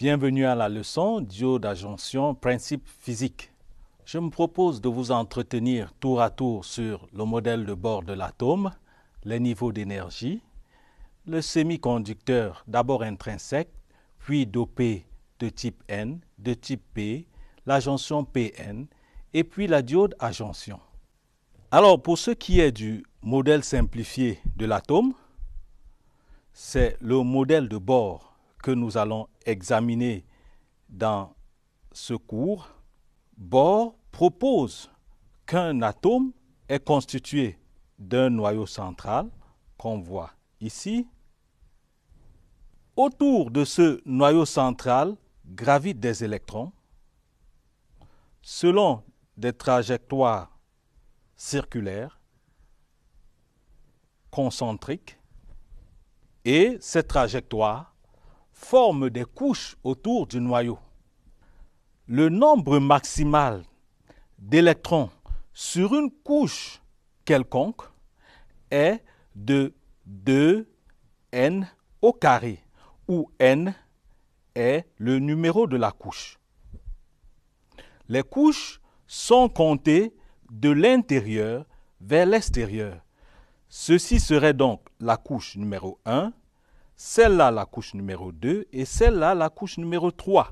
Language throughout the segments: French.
Bienvenue à la leçon diode à jonction, principe physique. Je me propose de vous entretenir tour à tour sur le modèle de Bohr de l'atome, les niveaux d'énergie, le semi-conducteur d'abord intrinsèque, puis dopé de type N, de type P, la jonction Pn, et puis la diode à jonction. Alors, pour ce qui est du modèle simplifié de l'atome, c'est le modèle de Bohr que nous allons examiner dans ce cours. Bohr propose qu'un atome est constitué d'un noyau central, qu'on voit ici. Autour de ce noyau central gravitent des électrons selon des trajectoires circulaires, concentriques, et ces trajectoires forment des couches autour du noyau. Le nombre maximal d'électrons sur une couche quelconque est de 2n au carré, où n est le numéro de la couche. Les couches sont comptées de l'intérieur vers l'extérieur. Ceci serait donc la couche numéro 1, celle-là la couche numéro 2 et celle-là la couche numéro 3.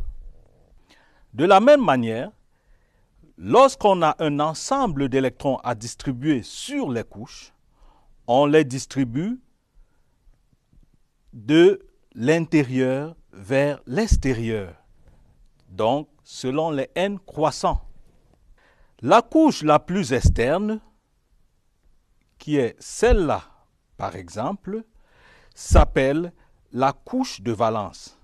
De la même manière, lorsqu'on a un ensemble d'électrons à distribuer sur les couches, on les distribue de l'intérieur vers l'extérieur, donc selon les n croissants. La couche la plus externe, qui est celle-là par exemple, s'appelle la couche de valence.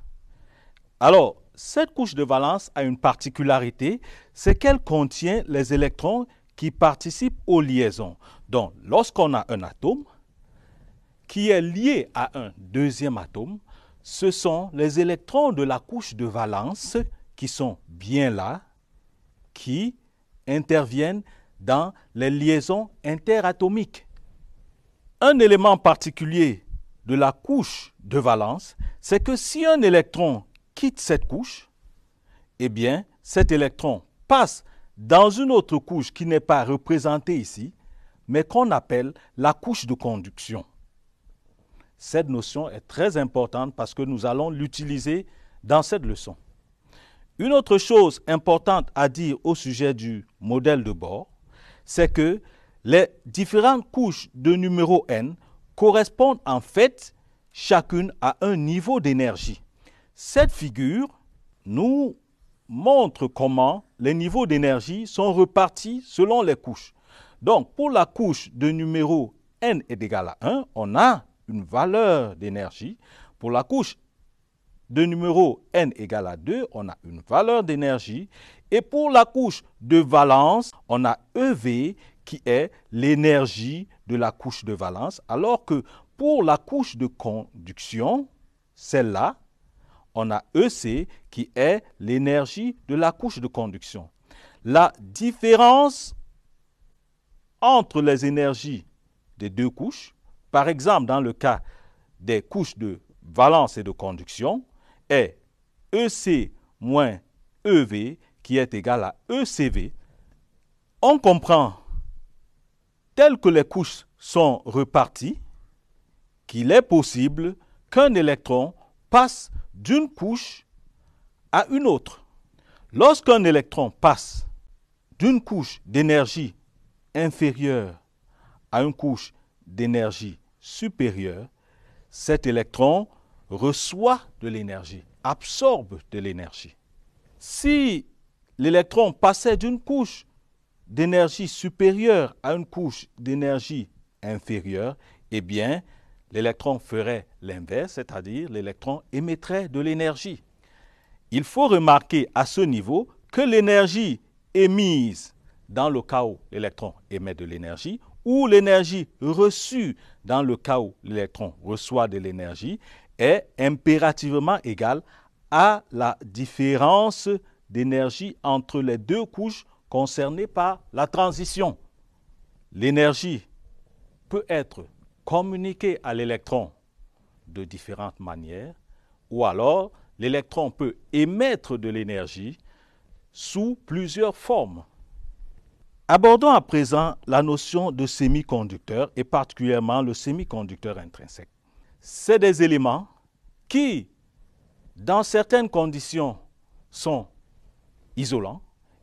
Alors, cette couche de valence a une particularité, c'est qu'elle contient les électrons qui participent aux liaisons. Donc, lorsqu'on a un atome qui est lié à un deuxième atome, ce sont les électrons de la couche de valence qui sont bien là, qui interviennent dans les liaisons interatomiques. Un élément particulier de la couche de valence, c'est que si un électron quitte cette couche, eh bien, cet électron passe dans une autre couche qui n'est pas représentée ici, mais qu'on appelle la couche de conduction. Cette notion est très importante parce que nous allons l'utiliser dans cette leçon. Une autre chose importante à dire au sujet du modèle de Bohr, c'est que les différentes couches de numéro n correspondent en fait chacune à un niveau d'énergie. Cette figure nous montre comment les niveaux d'énergie sont repartis selon les couches. Donc, pour la couche de numéro n est égal à 1, on a une valeur d'énergie. Pour la couche de numéro n égale à 2, on a une valeur d'énergie. Et pour la couche de valence, on a EV qui est l'énergie de la couche de valence, alors que pour la couche de conduction, celle-là, on a EC qui est l'énergie de la couche de conduction. La différence entre les énergies des deux couches, par exemple dans le cas des couches de valence et de conduction, est EC moins EV qui est égal à ECV. On comprend, tel que les couches sont reparties, qu'il est possible qu'un électron passe d'une couche à une autre. Lorsqu'un électron passe d'une couche d'énergie inférieure à une couche d'énergie supérieure, cet électron reçoit de l'énergie, absorbe de l'énergie. Si l'électron passait d'une couche d'énergie supérieure à une couche d'énergie inférieure, eh bien, l'électron ferait l'inverse, c'est-à-dire l'électron émettrait de l'énergie. Il faut remarquer à ce niveau que l'énergie émise dans le cas où l'électron émet de l'énergie ou l'énergie reçue dans le cas où l'électron reçoit de l'énergie est impérativement égale à la différence d'énergie entre les deux couches concernées par la transition. L'énergie peut être communiquée à l'électron de différentes manières ou alors l'électron peut émettre de l'énergie sous plusieurs formes. Abordons à présent la notion de semi-conducteur et particulièrement le semi-conducteur intrinsèque. C'est des éléments qui, dans certaines conditions, sont isolants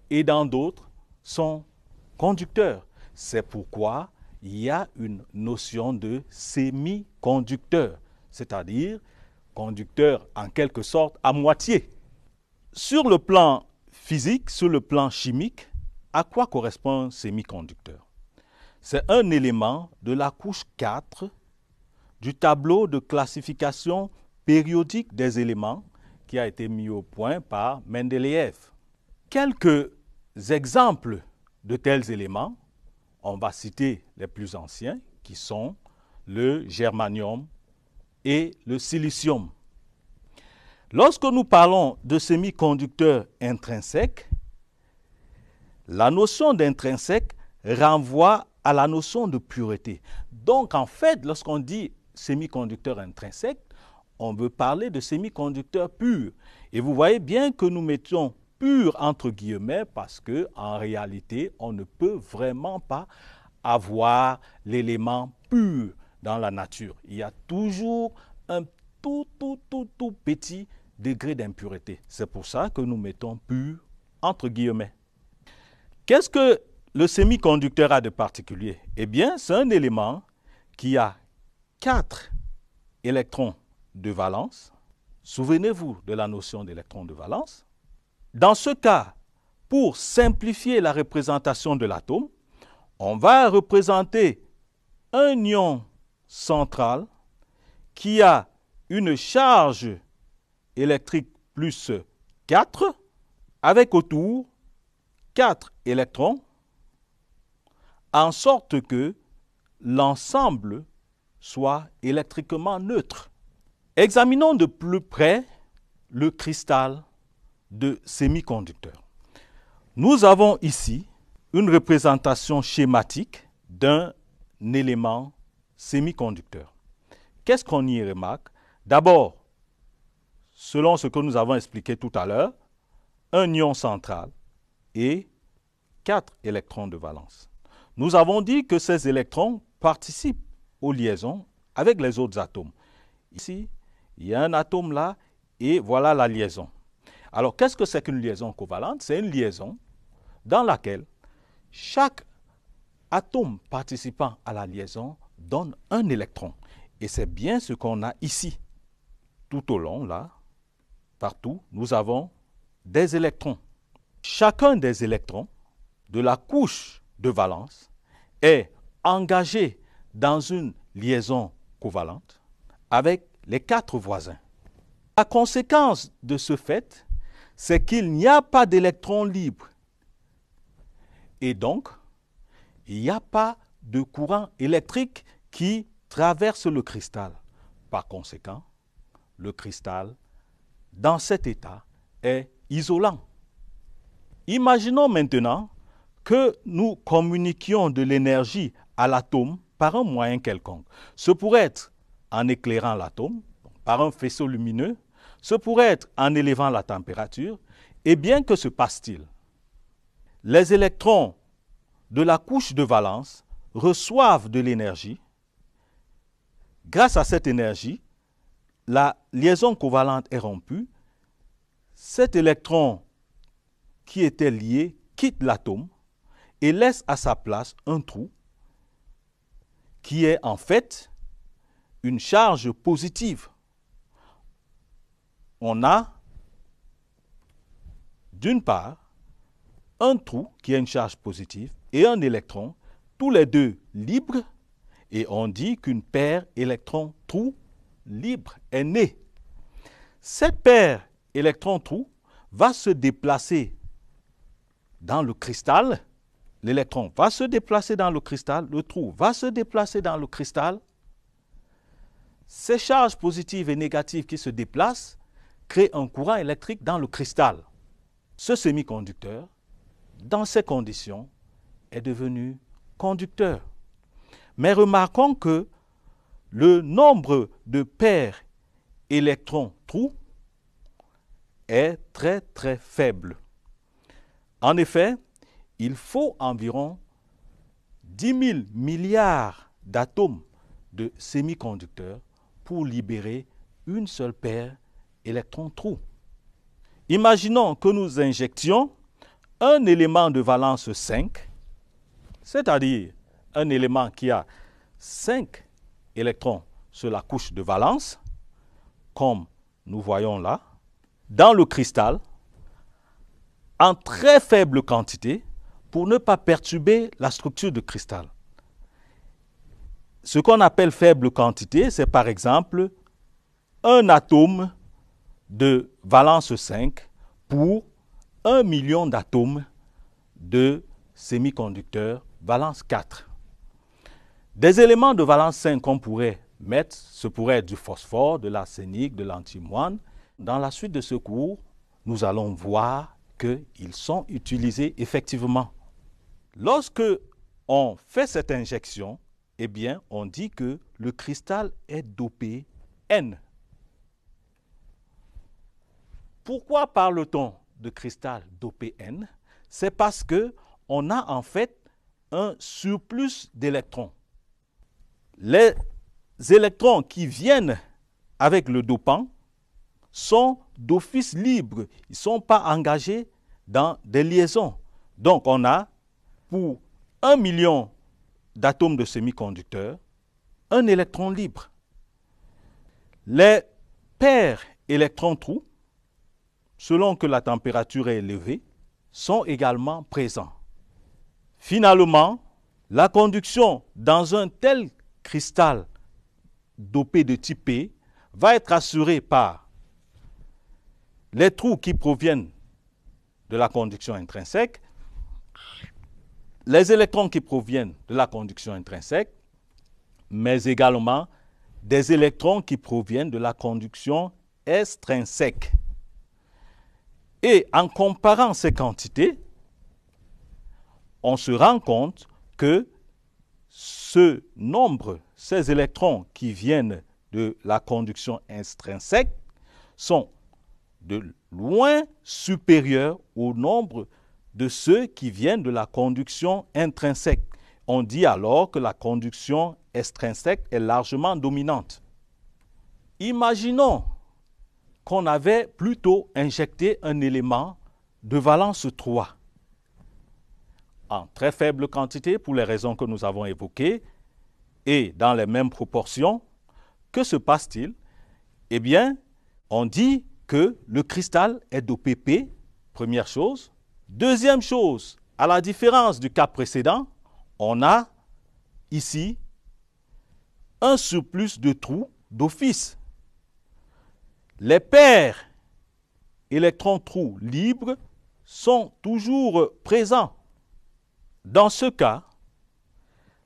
et dans d'autres sont conducteurs. C'est pourquoi il y a une notion de semi-conducteur, c'est-à-dire conducteur en quelque sorte à moitié. Sur le plan physique, sur le plan chimique, à quoi correspond un semi-conducteur? C'est un élément de la couche 4 du tableau de classification périodique des éléments qui a été mis au point par Mendeleïev. Quelques exemples de tels éléments, on va citer les plus anciens, qui sont le germanium et le silicium. Lorsque nous parlons de semi-conducteurs intrinsèques, la notion d'intrinsèque renvoie à la notion de pureté. Donc, en fait, lorsqu'on dit semi-conducteur intrinsèque, on veut parler de semi-conducteur pur. Et vous voyez bien que nous mettons pur entre guillemets parce qu'en réalité, on ne peut vraiment pas avoir l'élément pur dans la nature. Il y a toujours un tout petit degré d'impureté. C'est pour ça que nous mettons pur entre guillemets. Qu'est-ce que le semi-conducteur a de particulier? Eh bien, c'est un élément qui a 4 électrons de valence. Souvenez-vous de la notion d'électron de valence. Dans ce cas, pour simplifier la représentation de l'atome, on va représenter un ion central qui a une charge électrique plus 4, avec autour 4 électrons, en sorte que l'ensemble soit électriquement neutre. Examinons de plus près le cristal de semi-conducteur. Nous avons ici une représentation schématique d'un élément semi-conducteur. Qu'est-ce qu'on y remarque? D'abord, selon ce que nous avons expliqué tout à l'heure, un ion central et 4 électrons de valence. Nous avons dit que ces électrons participent aux liaisons avec les autres atomes. Ici, il y a un atome là et voilà la liaison. Alors, qu'est-ce que c'est qu'une liaison covalente? C'est une liaison dans laquelle chaque atome participant à la liaison donne un électron. Et c'est bien ce qu'on a ici. Tout au long, là, partout, nous avons des électrons. Chacun des électrons de la couche de valence est engagé dans une liaison covalente avec les 4 voisins. La conséquence de ce fait, c'est qu'il n'y a pas d'électrons libres. Et donc, il n'y a pas de courant électrique qui traverse le cristal. Par conséquent, le cristal, dans cet état, est isolant. Imaginons maintenant que nous communiquions de l'énergie à l'atome par un moyen quelconque. Ce pourrait être en éclairant l'atome, par un faisceau lumineux, ce pourrait être en élevant la température, et bien que se passe-t-il? Les électrons de la couche de valence reçoivent de l'énergie. Grâce à cette énergie, la liaison covalente est rompue. Cet électron qui était lié quitte l'atome et laisse à sa place un trou qui est en fait une charge positive. On a, d'une part, un trou qui a une charge positive et un électron, tous les deux libres, et on dit qu'une paire électron-trou libre est née. Cette paire électron-trou va se déplacer dans le cristal. L'électron va se déplacer dans le cristal, le trou va se déplacer dans le cristal. Ces charges positives et négatives qui se déplacent créent un courant électrique dans le cristal. Ce semi-conducteur, dans ces conditions, est devenu conducteur. Mais remarquons que le nombre de paires électrons-trous est très très faible. En effet, il faut environ 10 000 milliards d'atomes de semi-conducteurs pour libérer une seule paire électron-trou. Imaginons que nous injections un élément de valence 5, c'est-à-dire un élément qui a 5 électrons sur la couche de valence, comme nous voyons là, dans le cristal, en très faible quantité, pour ne pas perturber la structure du cristal. Ce qu'on appelle faible quantité, c'est par exemple un atome de valence 5 pour 1 million d'atomes de semi-conducteurs valence 4. Des éléments de valence 5 qu'on pourrait mettre, ce pourrait être du phosphore, de l'arsenic, de l'antimoine. Dans la suite de ce cours, nous allons voir qu'ils sont utilisés effectivement. Lorsque on fait cette injection, eh bien, on dit que le cristal est dopé N. Pourquoi parle-t-on de cristal dopé N? C'est parce qu'on a en fait un surplus d'électrons. Les électrons qui viennent avec le dopant sont d'office libre. Ils ne sont pas engagés dans des liaisons. Donc, on a pour 1 million d'atomes de semi-conducteurs, un électron libre. Les paires électrons-trous, selon que la température est élevée, sont également présents. Finalement, la conduction dans un tel cristal dopé de type P va être assurée par les trous qui proviennent de la conduction intrinsèque, les électrons qui proviennent de la conduction intrinsèque, mais également des électrons qui proviennent de la conduction extrinsèque. Et en comparant ces quantités, on se rend compte que ce nombre, ces électrons qui viennent de la conduction extrinsèque, sont de loin supérieurs au nombre de ceux qui viennent de la conduction intrinsèque. On dit alors que la conduction extrinsèque est largement dominante. Imaginons qu'on avait plutôt injecté un élément de valence 3 en très faible quantité pour les raisons que nous avons évoquées et dans les mêmes proportions. Que se passe-t-il? Eh bien, on dit que le cristal est dopé P, première chose. Deuxième chose, à la différence du cas précédent, on a ici un surplus de trous d'office. Les paires électrons-trous libres sont toujours présents. Dans ce cas,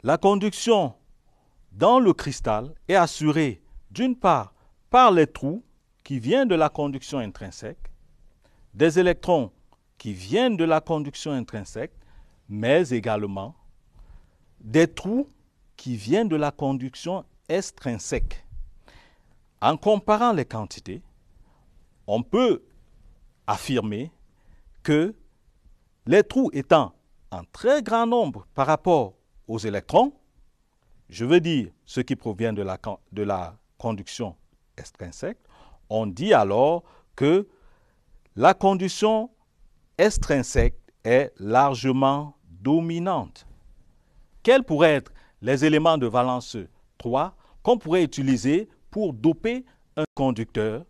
la conduction dans le cristal est assurée d'une part par les trous qui viennent de la conduction intrinsèque, des électrons qui viennent de la conduction intrinsèque, mais également des trous qui viennent de la conduction extrinsèque. En comparant les quantités, on peut affirmer que les trous étant en très grand nombre par rapport aux électrons, je veux dire ceux qui proviennent de la conduction extrinsèque, on dit alors que la conduction extrinsèque est largement dominante. Quels pourraient être les éléments de valence 3 qu'on pourrait utiliser pour doper un conducteur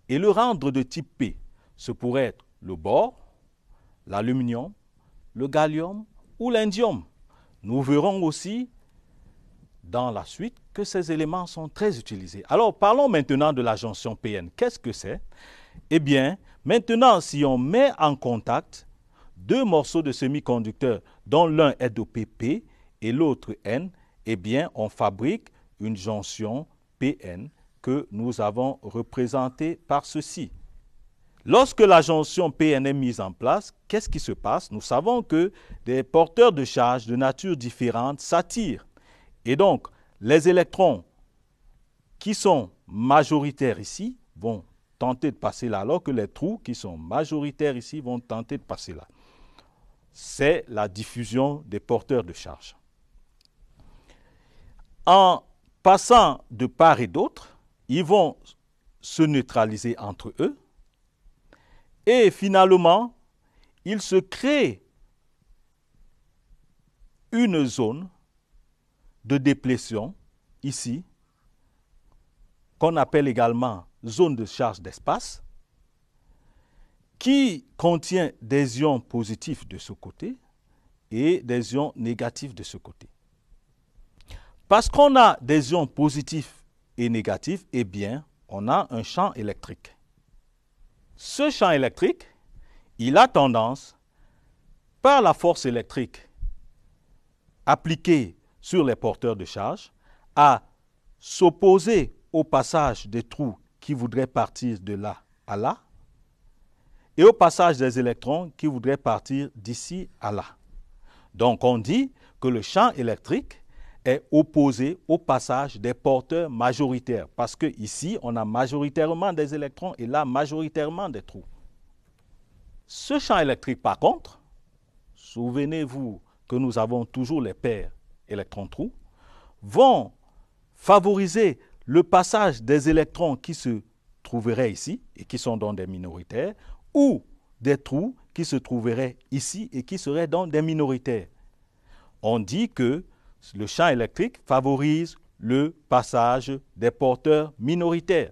et le rendre de type P? Ce pourrait être le bore, l'aluminium, le gallium ou l'indium. Nous verrons aussi dans la suite que ces éléments sont très utilisés. Alors, parlons maintenant de la jonction PN. Qu'est-ce que c'est? Eh bien, maintenant, si on met en contact deux morceaux de semi-conducteurs dont l'un est dopé P et l'autre N, eh bien, on fabrique une jonction PN que nous avons représentée par ceci. Lorsque la jonction PN est mise en place, qu'est-ce qui se passe? Nous savons que des porteurs de charge de nature différente s'attirent. Et donc, les électrons qui sont majoritaires ici vont tenter de passer là, alors que les trous qui sont majoritaires ici vont tenter de passer là. C'est la diffusion des porteurs de charge. En passant de part et d'autre, ils vont se neutraliser entre eux et finalement, il se crée une zone de déplétion ici, qu'on appelle également zone de charge d'espace, qui contient des ions positifs de ce côté et des ions négatifs de ce côté. Parce qu'on a des ions positifs et négatifs, eh bien, on a un champ électrique. Ce champ électrique, il a tendance, par la force électrique appliquée sur les porteurs de charge, à s'opposer au passage des trous qui voudraient partir de là à là, et au passage des électrons qui voudraient partir d'ici à là. Donc on dit que le champ électrique est opposé au passage des porteurs majoritaires, parce que ici on a majoritairement des électrons et là majoritairement des trous. Ce champ électrique par contre, souvenez-vous que nous avons toujours les paires électrons-trous, vont favoriser le passage des électrons qui se trouveraient ici et qui sont donc des minoritaires, ou des trous qui se trouveraient ici et qui seraient donc des minoritaires. On dit que le champ électrique favorise le passage des porteurs minoritaires.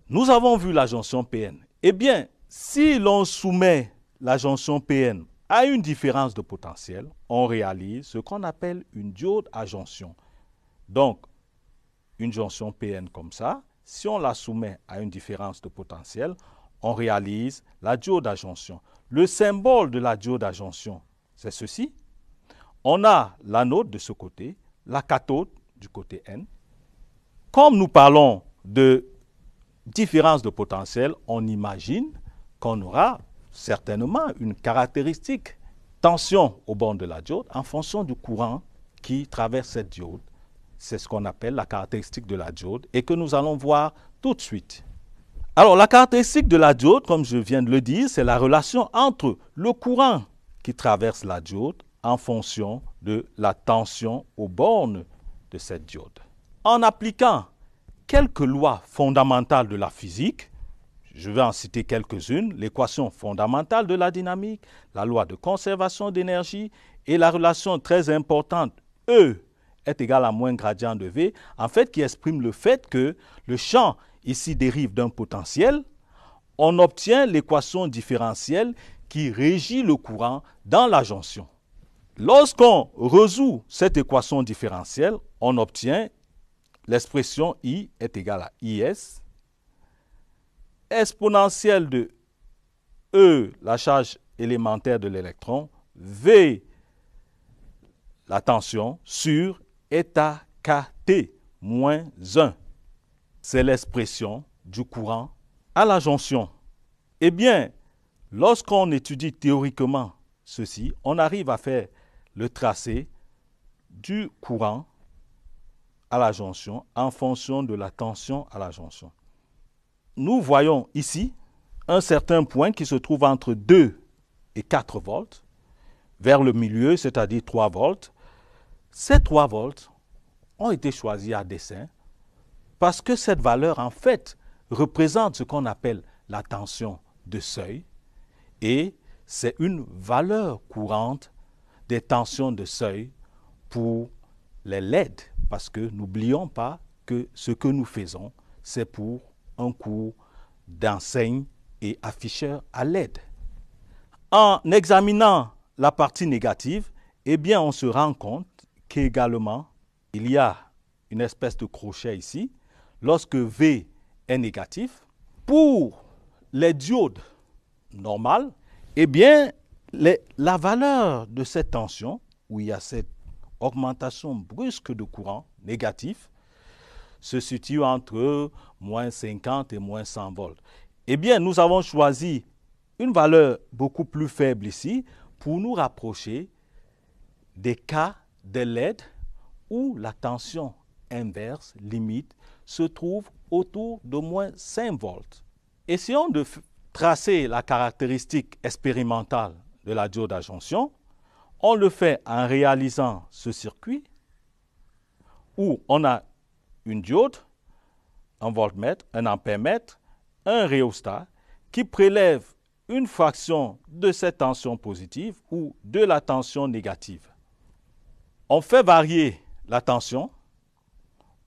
Nous avons vu la jonction PN. Eh bien, si l'on soumet la jonction PN à une différence de potentiel, on réalise ce qu'on appelle une diode à jonction. Donc, une jonction PN comme ça, si on la soumet à une différence de potentiel, on réalise la diode à jonction. Le symbole de la diode à jonction, c'est ceci. On a l'anode de ce côté, la cathode du côté N. Comme nous parlons de différence de potentiel, on imagine qu'on aura certainement une caractéristique tension au bord de la diode en fonction du courant qui traverse cette diode. C'est ce qu'on appelle la caractéristique de la diode et que nous allons voir tout de suite. Alors, la caractéristique de la diode, comme je viens de le dire, c'est la relation entre le courant qui traverse la diode en fonction de la tension aux bornes de cette diode. En appliquant quelques lois fondamentales de la physique, je vais en citer quelques-unes, l'équation fondamentale de la dynamique, la loi de conservation d'énergie et la relation très importante E est égal à moins gradient de V, en fait qui exprime le fait que le champ ici dérive d'un potentiel, on obtient l'équation différentielle qui régit le courant dans la jonction. Lorsqu'on résout cette équation différentielle, on obtient l'expression I est égale à IS, exponentielle de E, la charge élémentaire de l'électron, V, la tension, sur eta KT moins 1. C'est l'expression du courant à la jonction. Eh bien, lorsqu'on étudie théoriquement ceci, on arrive à faire le tracé du courant à la jonction en fonction de la tension à la jonction. Nous voyons ici un certain point qui se trouve entre 2 et 4 volts, vers le milieu, c'est-à-dire 3 volts. Ces 3 volts ont été choisis à dessein parce que cette valeur, en fait, représente ce qu'on appelle la tension de seuil et c'est une valeur courante des tensions de seuil pour les LED, parce que n'oublions pas que ce que nous faisons, c'est pour un cours d'enseigne et afficheur à LED. En examinant la partie négative, eh bien, on se rend compte qu'également, il y a une espèce de crochet ici. Lorsque V est négatif, pour les diodes normales, eh bien, la valeur de cette tension, où il y a cette augmentation brusque de courant négatif, se situe entre moins 50 et moins 100 volts. Eh bien, nous avons choisi une valeur beaucoup plus faible ici pour nous rapprocher des cas de LED où la tension inverse, limite, se trouve autour de moins 5 volts. Essayons de tracer la caractéristique expérimentale de la diode à jonction. On le fait en réalisant ce circuit où on a une diode, un voltmètre, un ampèremètre, un rhéostat qui prélève une fraction de cette tension positive ou de la tension négative. On fait varier la tension,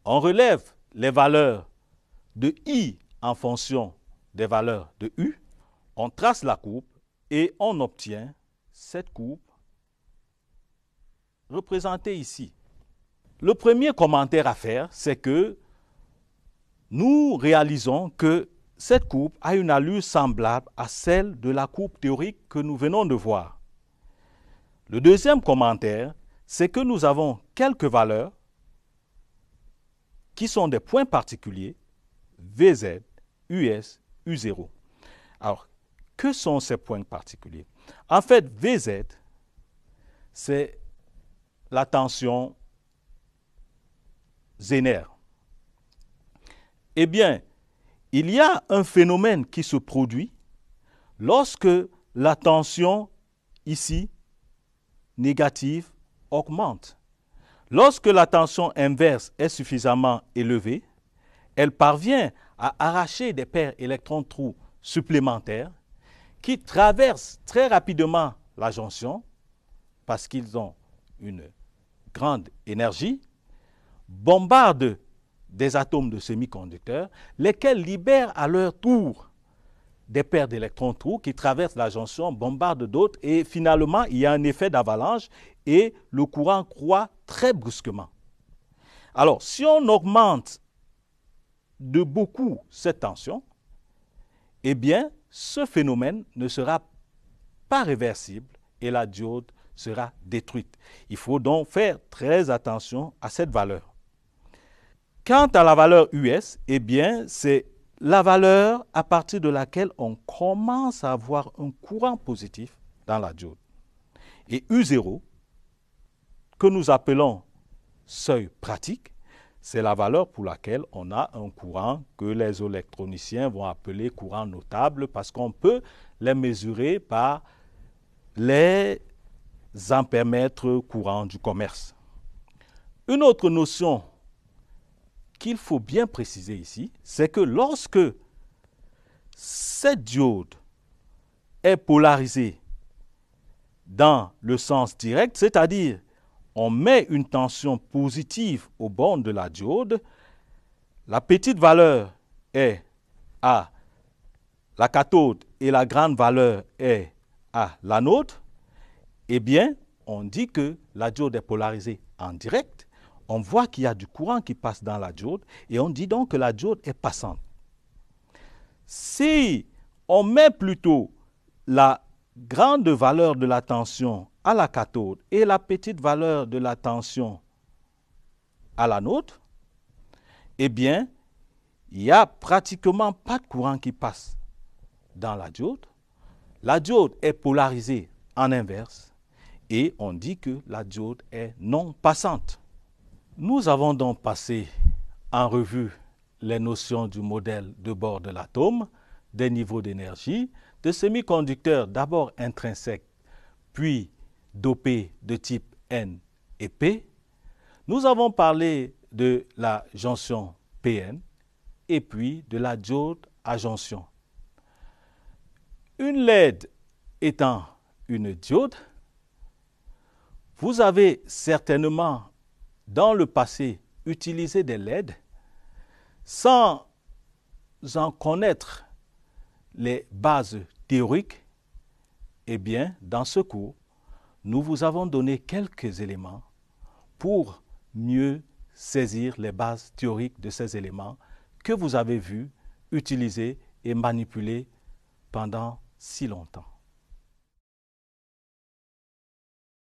on relève les valeurs de I en fonction des valeurs de U, on trace la courbe et on obtient cette courbe représentée ici. Le premier commentaire à faire, c'est que nous réalisons que cette courbe a une allure semblable à celle de la courbe théorique que nous venons de voir. Le deuxième commentaire, c'est que nous avons quelques valeurs qui sont des points particuliers, Vz, Us, U0. Alors, que sont ces points particuliers? En fait, Vz, c'est la tension zénaire. Eh bien, il y a un phénomène qui se produit lorsque la tension ici, négative, augmente. Lorsque la tension inverse est suffisamment élevée, elle parvient à arracher des paires électrons-trous supplémentaires qui traversent très rapidement la jonction parce qu'ils ont une grande énergie, bombardent des atomes de semi-conducteurs, lesquels libèrent à leur tour des paires d'électrons-trous qui traversent la jonction, bombardent d'autres et finalement il y a un effet d'avalanche et le courant croît très brusquement. Alors, si on augmente de beaucoup cette tension, eh bien, ce phénomène ne sera pas réversible et la diode sera détruite. Il faut donc faire très attention à cette valeur. Quant à la valeur US, eh bien, c'est la valeur à partir de laquelle on commence à avoir un courant positif dans la diode. Et U0, que nous appelons seuil pratique, c'est la valeur pour laquelle on a un courant que les électroniciens vont appeler courant notable parce qu'on peut les mesurer par les ampèremètres courants du commerce. Une autre notion qu'il faut bien préciser ici, c'est que lorsque cette diode est polarisée dans le sens direct, c'est-à-dire on met une tension positive aux bornes de la diode, la petite valeur est à la cathode et la grande valeur est à l'anode, eh bien, on dit que la diode est polarisée en direct. On voit qu'il y a du courant qui passe dans la diode et on dit donc que la diode est passante. Si on met plutôt la grande valeur de la tension à la cathode et la petite valeur de la tension à l'anode, eh bien, il n'y a pratiquement pas de courant qui passe dans la diode. La diode est polarisée en inverse et on dit que la diode est non passante. Nous avons donc passé en revue les notions du modèle de bord de l'atome, des niveaux d'énergie, de semi-conducteurs d'abord intrinsèques, puis dopés de type N et P. Nous avons parlé de la jonction PN et puis de la diode à jonction. Une LED étant une diode, vous avez certainement dans le passé utilisé des LED sans en connaître les bases théoriques. Eh bien, dans ce cours, nous vous avons donné quelques éléments pour mieux saisir les bases théoriques de ces éléments que vous avez vus, utilisés et manipulés pendant si longtemps.